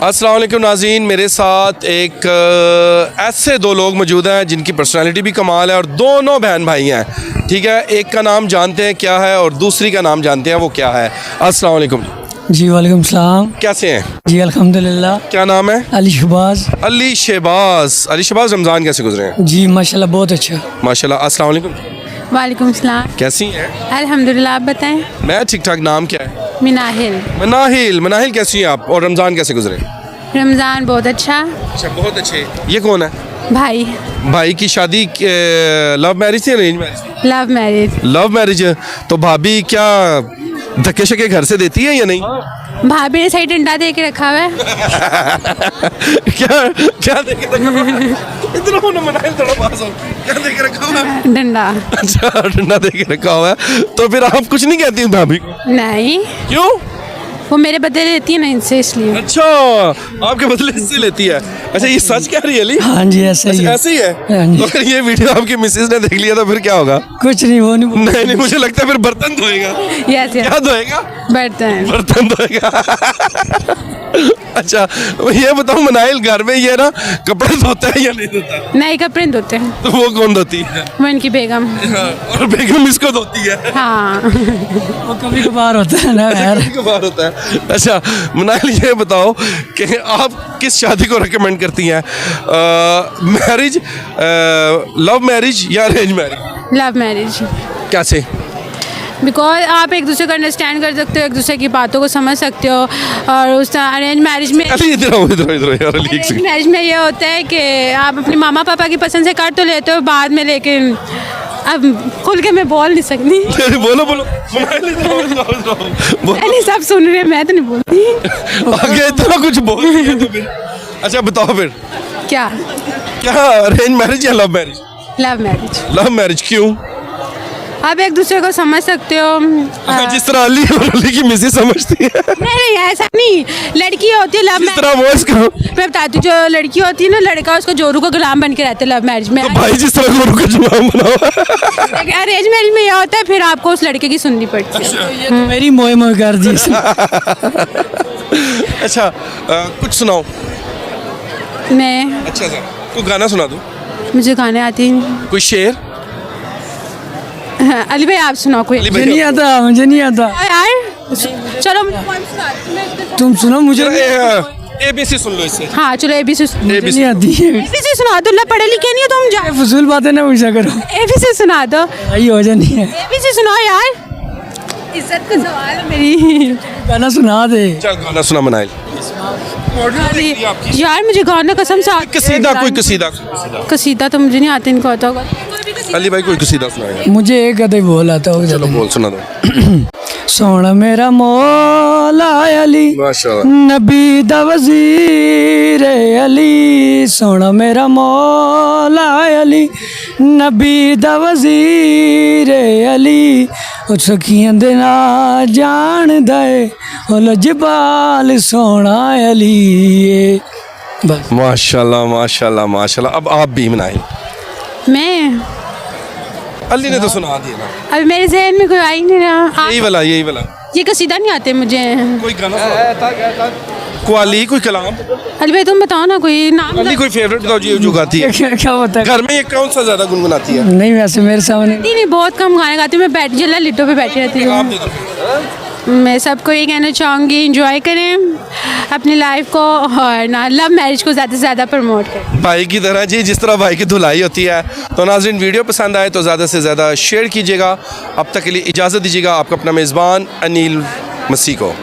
अस्सलाम वालेकुम नाज़रीन, मेरे साथ एक ऐसे दो लोग मौजूद हैं जिनकी पर्सनालिटी भी कमाल है और दोनों बहन भाई हैं। ठीक है, एक का नाम जानते हैं क्या है और दूसरी का नाम जानते हैं वो क्या है। अस्सलाम वालेकुम। जी वालेकुम सलाम। कैसे हैं? जी अल्हम्दुलिल्लाह। क्या नाम है? अली शहबाज। अली शहबाज। अली शहबाज, रमज़ान कैसे गुजरे हैं? जी माशाल्लाह बहुत अच्छा। माशाल्लाह। अस्सलाम वालेकुम। वालेकुम सलाम। कैसी हैं? अल्हम्दुलिल्लाह, आप बताएं। मैं ठीक ठाक। नाम क्या है? मिनाहिल। मनाहिल। मनाहिल कैसी हैं आप और रमज़ान कैसे गुजरे? रमज़ान बहुत अच्छा। अच्छा, बहुत अच्छे। ये कौन है? भाई। भाई की शादी लव मैरिज थी या arrange marriage? Love marriage. Love marriage. तो भाभी क्या धक्के शके घर से देती है या नहीं? भाभी ने सही डंडा दे के रखा हुआ है। क्या क्या दे के रखा है? इधर हो ना मनाइल, थोड़ा पास हो। क्या दे के रखा हुआ है? डंडा। अच्छा, डंडा दे के रखा हुआ है। तो फिर आप कुछ नहीं कहती भाभी को? नहीं, क्यों? वो मेरे बदले लेती है ना इनसे, इसलिए। अच्छा, आपके बदले इससे लेती है। अच्छा, ये सच कह रही है अली? हाँ जी ऐसे ही है। ऐसे ही है। हाँ जी। तो अगर ये वीडियो आपकी मिसेज ने देख लिया तो फिर क्या होगा? कुछ नहीं, वो नहीं। नहीं नहीं, मुझे लगता है फिर बर्तन धोएगा। यस क्या धोएगा? बर्तन। बर्तन धोएगा। अच्छा, ये बताओ मनाइल, घर में ये ना कपड़े धोता है या नहीं धोता? नहीं, कपड़े नहीं धोते हैं। तो वो कौन धोती है? वो इनकी बेगम। और बेगम इसको धोती है। हाँ। वो कभी कभार होता है ना यार। बार होता है। अच्छा मनाइल, ये बताओ कि आप किस शादी को रिकमेंड करती हैं? मैरिज, लव मैरिज या अरेंज मैरिज? Love marriage. कैसे? बिकॉज आप एक दूसरे को अंडरस्टैंड कर सकते हो, एक दूसरे की बातों को समझ सकते हो। और उस अरेंज मैरिज में अली इधर आओ, इधर इधर यार अली, एक अरेंज सेकंड। मैरिज में ये होता है कि आप अपने मामा पापा की पसंद से कर तो लेते हो बाद में, लेकिन अब खुल के मैं बोल नहीं सकती। बोलो बोलो मनाइल, इधर आओ, इधर आओ, इधर आओ। बोलो। नहीं, सब सुन रहे हैं, मैं तो नहीं बोलती। आगे इतना कुछ बोल रही है तो फिर। अच्छा बताओ फिर, क्या? क्या अरेंज मैरिज या love marriage? Love marriage. Love marriage क्यों? आप एक दूसरे को समझ सकते हो। जिस तरह अली और अली की मिसेज समझती है। नहीं, ऐसा नहीं। लड़की होती है लव जिस तरह मैरिज। वो इसको, मैं बताती हूँ, जो लड़की होती है ना, लड़का उसको जोरू का गुलाम बन के रहते हैं लव मैरिज में। तो भाई जिस तरह गुरु का जुबान बना हुआ है। अरेंज मैरिज में यह होता है फिर आपको उस लड़के की सुननी पड़ती है। ये तो मेरी मोह मोह कर दी इसने। अच्छा, कुछ सुनाओ। मैं अच्छा सा कोई गाना सुना दो। मुझे गाने आते ही नहीं। कोई शेर? हाँ, अली भाई आप सुनाओ कोई। अली मुझे नहीं आता, मुझे नहीं आता। यार चलो मुझे कौन सुनाती है? तुम सुनो, मुझे ABC सुन लो इससे। हाँ चलो ABC मुझे नहीं आती है। ABC सुना दो। अल्लाह पढ़े लिखे नहीं हो तुम, जा फजूल बातें ना पूछा करो। ABC सुना दो। भाई हो जानी है। ABC सुनाओ यार, इज्जत का सवाल है मेरी। गाना सुना दे। चल गाना सुना मनाइल। यार मुझे गाना कसम से कसीदा, कोई कसीदा। कसीदा तो मुझे नहीं आते, इनको आता होगा। अली भाई कोई कसीदा सुनाएगा। मुझे एक अदे बोल आता हो। चलो बोल, सुना दो। सोना मेरा मौला अली, माशाल्लाह। नबी दा वज़ीर अली। सोना मेरा मौला अली, नबी दा वज़ीर अली। ओ सखियां दे ना जान दे, ओ लजपाल सोना अली। बस माशाल्लाह माशाल्लाह माशाल्लाह। अब आप भी मनाइल। मैं अली ने तो सुना दिया ना। अभी मेरे जहन में कोई आ ही नहीं रहा। यही वाला, यही वाला। ये कसीदा नहीं आते मुझे। कोई गाना क्वाली, कोई कलाम। अली भाई तुम बताओ ना कोई नाम। अली कोई फेवरेट बताओ जी जो गाती है। क्या होता है? घर में ये कौन सा ज्यादा गुनगुनाती है? नहीं वैसे मेरे सामने नहीं नहीं, बहुत कम गाने गाती हूँ मैं। बैठ जिला लिटो पे बैठी रहती आप हूँ। दे दो। मैं सबको ये कहना चाहूँगी, इंजॉय करें अपनी लाइफ को और ना लव मैरिज को ज़्यादा से ज़्यादा प्रमोट करें। भाई की तरह जी, जिस तरह भाई की धुलाई होती है। तो नाज़रीन, वीडियो पसंद आए तो ज़्यादा से ज़्यादा शेयर कीजिएगा। अब तक के लिए इजाज़त दीजिएगा। आपका अपना मेज़बान अनिल मसीह को।